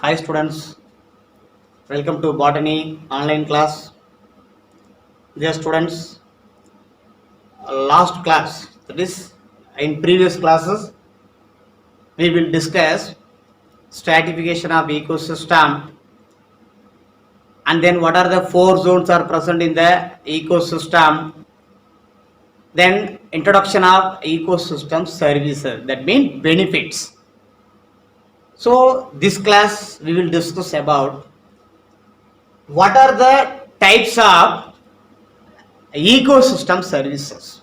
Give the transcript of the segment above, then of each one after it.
Hi students, welcome to botany online class. Dear students, last class, that is in previous classes, we will discuss stratification of ecosystem and then what are the four zones are present in the ecosystem, then introduction of ecosystem services, that means benefits. So this class we will discuss about what are the types of ecosystem services.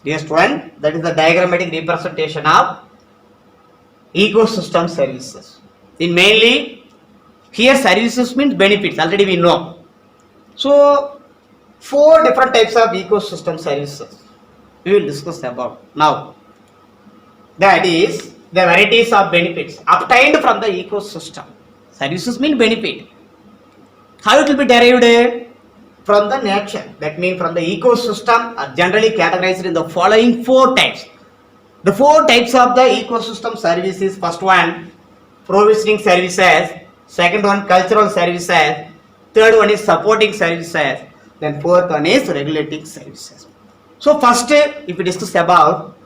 Dear student, that is the diagrammatic representation of ecosystem services. In mainly, here services means benefits, already we know. So, four different types of ecosystem services we will discuss about now. That is the varieties of benefits obtained from the ecosystem. Services mean benefit. How it will be derived? From the nature, that means from the ecosystem are generally categorized in the following four types. The four types of the ecosystem services: first one, provisioning services; second one, cultural services; third one is supporting services; then fourth one is regulating services. So first, if we discuss about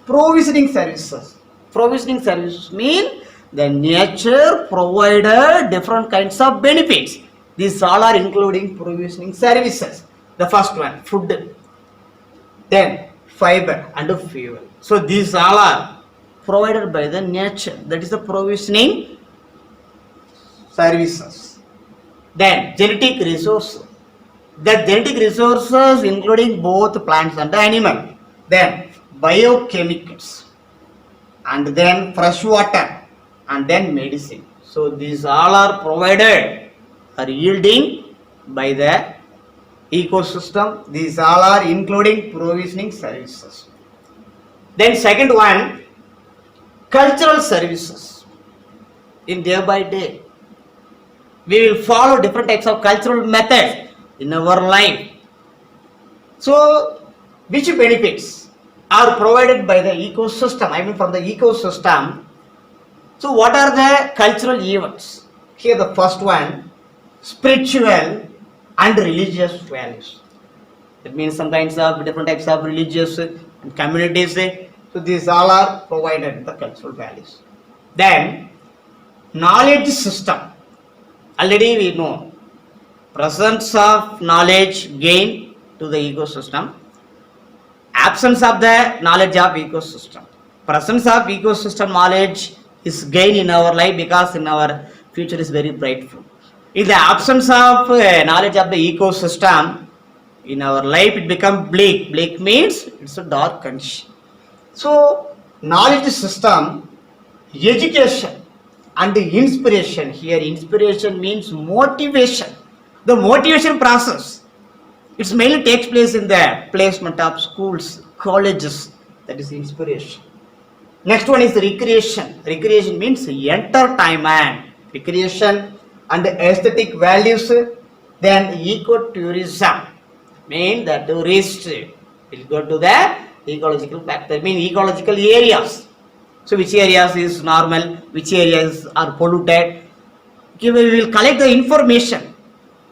provisioning services, provisioning services mean the nature provided different kinds of benefits. These all are including provisioning services. The first one, food, then fiber and fuel. So these all are provided by the nature. That is the provisioning services. Then genetic resources. The genetic resources including both plants and animal. Then biochemicals. And then fresh water. And then medicine. So these all are provided are yielding by the ecosystem. These all are including provisioning services. Then second one, cultural services. In day by day, we will follow different types of cultural methods in our life. So, which benefits are provided by the ecosystem? I mean from the ecosystem. So, what are the cultural events? Here the first one, spiritual and religious values. That means some kinds of different types of religious and communities. So these all are provided in the cultural values. Then knowledge system. Already we know presence of knowledge gain to the ecosystem, absence of the knowledge of ecosystem. Presence of ecosystem knowledge is gain in our life because in our future is very brightful. In the absence of knowledge of the ecosystem, in our life it becomes bleak. Bleak means it's a dark condition. So, knowledge system, education and inspiration. Here inspiration means motivation. The motivation process, it mainly takes place in the placement of schools, colleges, that is inspiration. Next one is recreation. Recreation means entertainment. Recreation and aesthetic values. Then ecotourism, mean the tourist will go to the ecological factor, mean ecological areas. So which areas is normal, which areas are polluted. Okay, we will collect the information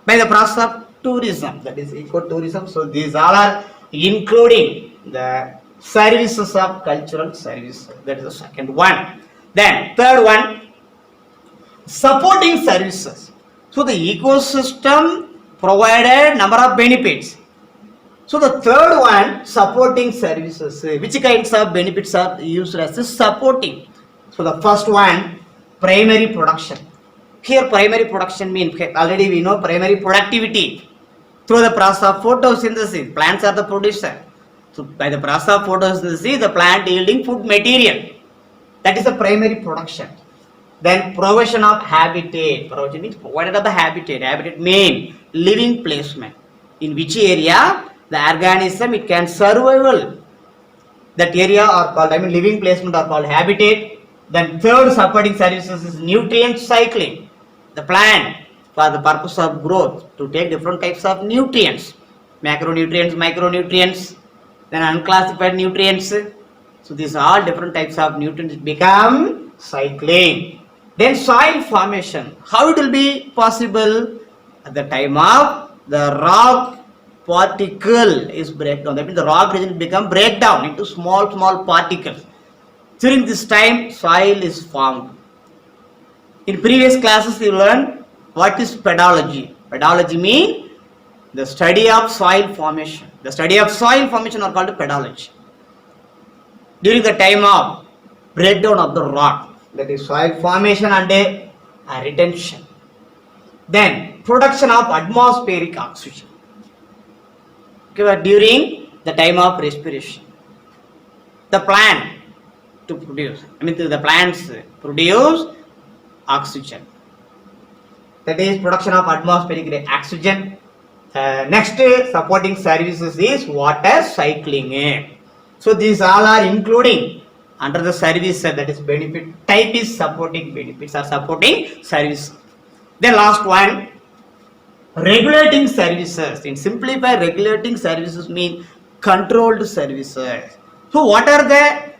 by the process of tourism, that is ecotourism. So these all are including the services of cultural services. That is the second one. Then third one, supporting services. So the ecosystem provided number of benefits. So the third one, supporting services. Which kinds of benefits are used as supporting? So the first one, primary production. Here primary production means, already we know primary productivity. Through the process of photosynthesis, plants are the producer. So by the process of photosynthesis, the plant yielding food material. That is the primary production. Then provision of habitat. Provision means provided of the habitat. Habitat means living placement. In which area the organism it can survival. That area are called, I mean living placement are called habitat. Then third supporting services is nutrient cycling. The plant for the purpose of growth to take different types of nutrients. Macronutrients, micronutrients, then unclassified nutrients. So these are all different types of nutrients become cycling. Then soil formation. How it will be possible? At the time of the rock particle is breakdown. That means the rock region become breakdown into small particles. During this time, soil is formed. In previous classes, you learned what is pedology. Pedology means the study of soil formation. The study of soil formation are called pedology. During the time of breakdown of the rock, that is soil formation and a retention. Then production of atmospheric oxygen. Okay, during the time of respiration, the plant to produce, the plants produce oxygen. That is production of atmospheric oxygen. Next supporting services is water cycling. So these all are including under the service, that is benefit type is supporting benefits or supporting services. Then last one, regulating services. In simplified, regulating services mean controlled services. So what are the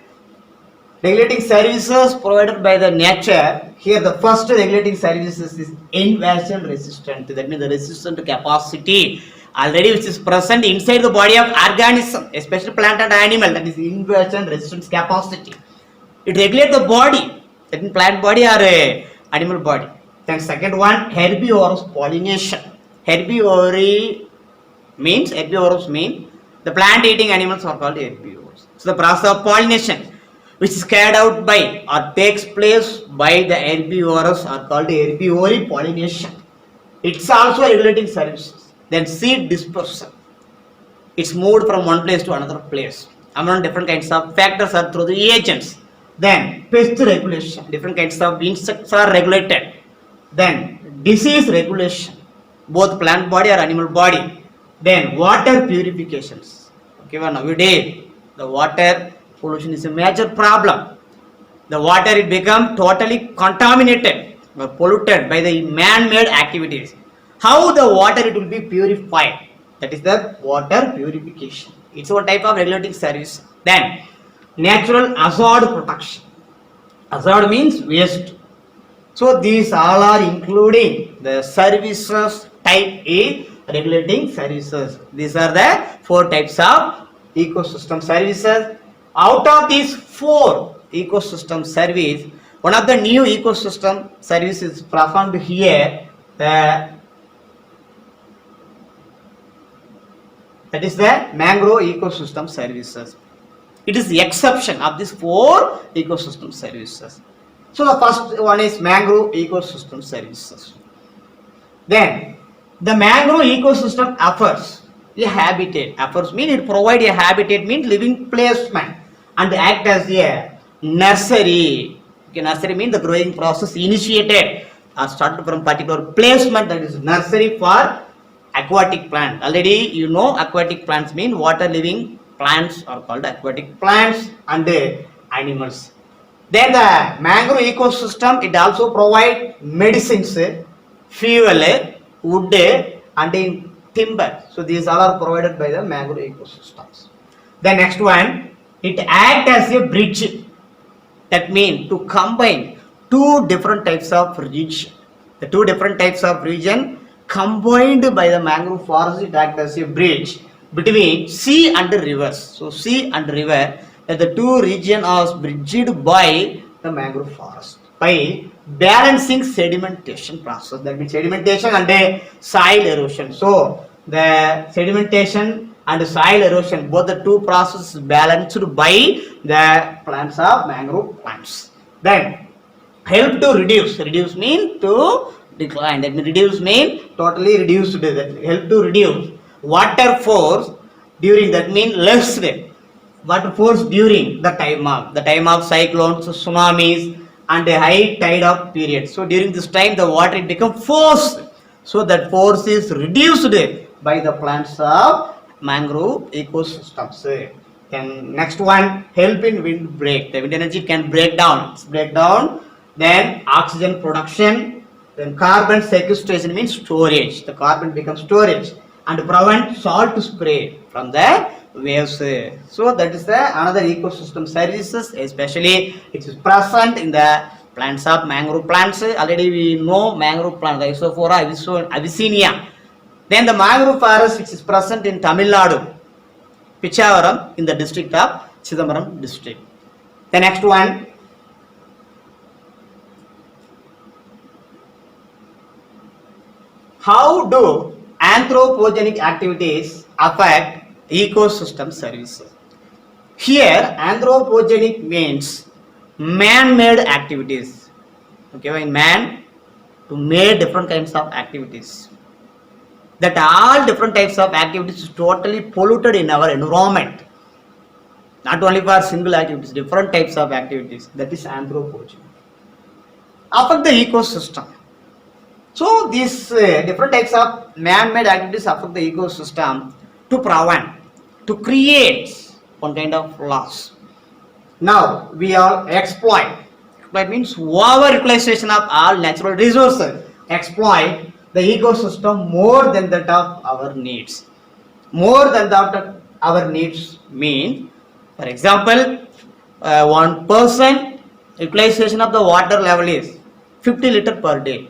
regulating services provided by the nature? Here the first regulating services is invasion resistant. That means the resistant capacity already which is present inside the body of organism, especially plant and animal. That is invasion resistance capacity. It regulates the body, that means plant body or animal body. Then second one, herbivorous pollination. Herbivorous means the plant eating animals are called herbivores. So the process of pollination which is carried out by or takes place by the herbivores are called herbivory pollination. It's also regulating services. Then seed dispersal. It's moved from one place to another place. Among different kinds of factors are through the agents. Then pest regulation. Different kinds of insects are regulated. Then disease regulation, both plant body or animal body. Then water purifications. Okay, well, nowadays the water pollution is a major problem. The water it become totally contaminated or polluted by the man-made activities. How the water it will be purified? That is the water purification. It's one type of regulating service. Then natural hazard protection. Hazard means waste. So these all are including the services type A regulating services. These are the 4 types of ecosystem services. Out of these 4 ecosystem service, one of the new ecosystem services performed here, that is the mangrove ecosystem services. It is the exception of these 4 ecosystem services. So the first one is mangrove ecosystem services. Then the mangrove ecosystem offers a habitat. Offers mean it provide a habitat means living placement and act as a nursery. Okay, nursery means the growing process initiated or started from particular placement, that is nursery for aquatic plant. Already you know aquatic plants mean water living plants are called aquatic plants and animals. Then the mangrove ecosystem, it also provide medicines, fuel, wood and timber. So these all are provided by the mangrove ecosystems. The next one, it acts as a bridge. That means to combine 2 different types of region. The 2 different types of region combined by the mangrove forest, it acts as a bridge between sea and rivers. So sea and river, the 2 regions are bridged by the mangrove forest by balancing sedimentation process. That means sedimentation and soil erosion. So the sedimentation and soil erosion, both the 2 processes balanced by the plants of mangrove plants. Then help to reduce mean to decline. That means reduce mean totally reduced. That help to reduce water force during, that means less water force during the time of cyclones, tsunamis and a high tide of period. So during this time the water it become force. So that force is reduced by the plants of mangrove ecosystems. Then next one, help in wind break. The wind energy can break down. Then oxygen production. Then carbon sequestration means storage. The carbon becomes storage and prevent salt spray from the waves. So that is the another ecosystem services, especially it is present in the Plants of mangrove plants, already we know mangrove plant, Rhizophora avicennia. Then the mangrove forest which is present in Tamil Nadu, Pichavaram in the district of Chidambaram district. The next one, how do anthropogenic activities affect ecosystem services? Here, anthropogenic means man-made activities. Okay, when man to made different kinds of activities. That all different types of activities is totally polluted in our environment. Not only for single activities, different types of activities. That is anthropogenic. Affect the ecosystem. So these different types of man-made activities affect the ecosystem to prevent, to create one kind of loss. Now we are exploit. Exploit means over-utilization of all natural resources. Exploit the ecosystem more than that of our needs. More than that of our needs mean, for example, one person utilization of the water level is 50 liter per day.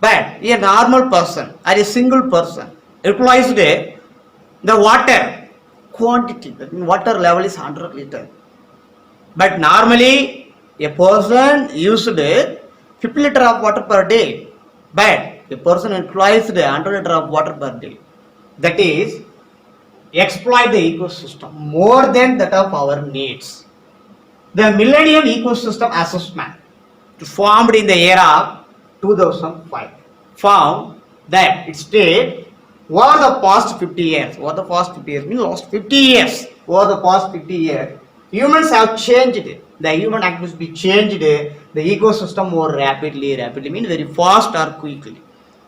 But a normal person or a single person utilized the water quantity, that means water level is 100 liter. But normally a person used 50 liter of water per day, but a person utilized 100 liter of water per day. That is exploit the ecosystem more than that of our needs. The Millennium Ecosystem Assessment formed in the year of 2005 found that it stated over the past 50 years, means last 50 years, over the past 50 years, humans have changed it. The human activities be changed the ecosystem more rapidly means very fast or quickly.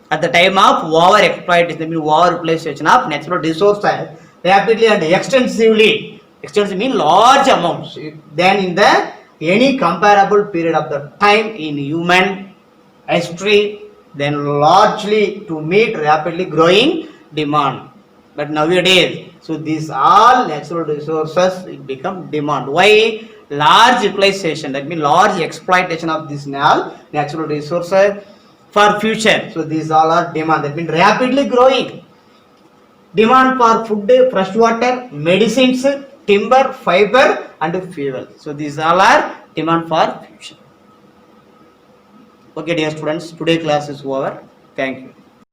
At the time of over exploitation, means over utilization of natural resources rapidly and extensively. Extensive means large amounts than in the any comparable period of the time in human history, then largely to meet rapidly growing demand. But nowadays, so these all natural resources it become demand. Why? Large utilization, that means large exploitation of these natural resources for future. So these all are demand, that means rapidly growing. Demand for food, fresh water, medicines, timber, fiber and fuel. So these all are demand for future. Okay dear students, today class is over. Thank you.